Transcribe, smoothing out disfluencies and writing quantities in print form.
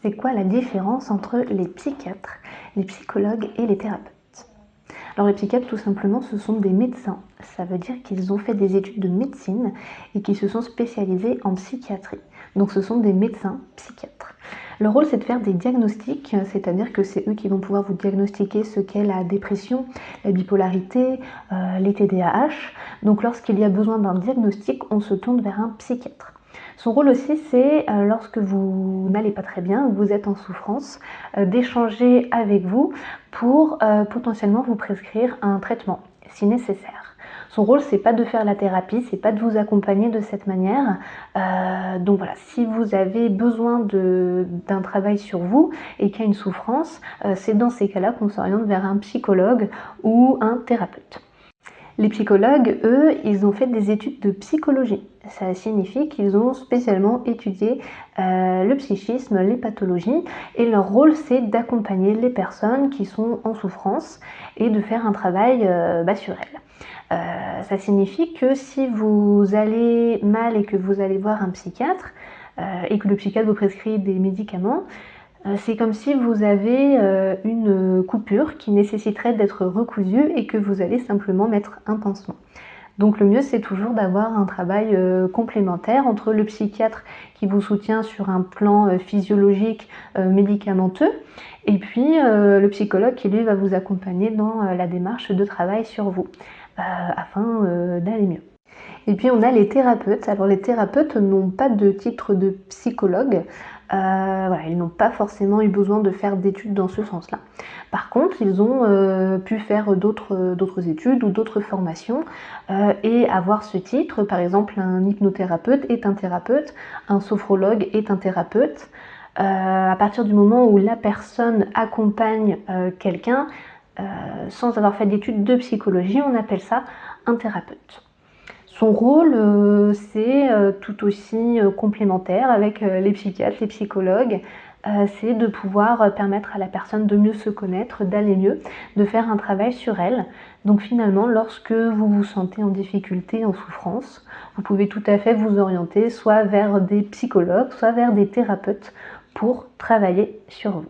C'est quoi la différence entre les psychiatres, les psychologues et les thérapeutes? Alors les psychiatres, tout simplement, ce sont des médecins. Ça veut dire qu'ils ont fait des études de médecine et qu'ils se sont spécialisés en psychiatrie. Donc ce sont des médecins psychiatres. Leur rôle, c'est de faire des diagnostics, c'est-à-dire que c'est eux qui vont pouvoir vous diagnostiquer ce qu'est la dépression, la bipolarité, les TDAH. Donc lorsqu'il y a besoin d'un diagnostic, on se tourne vers un psychiatre. Son rôle aussi, c'est lorsque vous n'allez pas très bien, vous êtes en souffrance, d'échanger avec vous pour potentiellement vous prescrire un traitement, si nécessaire. Son rôle, c'est pas de faire la thérapie, c'est pas de vous accompagner de cette manière. Donc voilà, si vous avez besoin d'un travail sur vous et qu'il y a une souffrance, c'est dans ces cas-là qu'on s'oriente vers un psychologue ou un thérapeute. Les psychologues, eux, ils ont fait des études de psychologie. Ça signifie qu'ils ont spécialement étudié le psychisme, les pathologies, et leur rôle, c'est d'accompagner les personnes qui sont en souffrance et de faire un travail sur elles. Ça signifie que si vous allez mal et que vous allez voir un psychiatre, et que le psychiatre vous prescrit des médicaments, c'est comme si vous avez une coupure qui nécessiterait d'être recousue et que vous allez simplement mettre un pansement. Donc le mieux, c'est toujours d'avoir un travail complémentaire entre le psychiatre qui vous soutient sur un plan physiologique, médicamenteux, et puis le psychologue qui lui va vous accompagner dans la démarche de travail sur vous, afin d'aller mieux. Et puis on a les thérapeutes. Alors les thérapeutes n'ont pas de titre de psychologue, voilà, ils n'ont pas forcément eu besoin de faire d'études dans ce sens-là. Par contre, ils ont pu faire d'autres études ou d'autres formations et avoir ce titre. Par exemple, un hypnothérapeute est un thérapeute, un sophrologue est un thérapeute. À partir du moment où la personne accompagne quelqu'un sans avoir fait d'études de psychologie, on appelle ça un thérapeute. Son rôle, c'est tout aussi complémentaire avec les psychiatres, les psychologues. C'est de pouvoir permettre à la personne de mieux se connaître, d'aller mieux, de faire un travail sur elle. Donc finalement, lorsque vous vous sentez en difficulté, en souffrance, vous pouvez tout à fait vous orienter soit vers des psychologues, soit vers des thérapeutes pour travailler sur vous.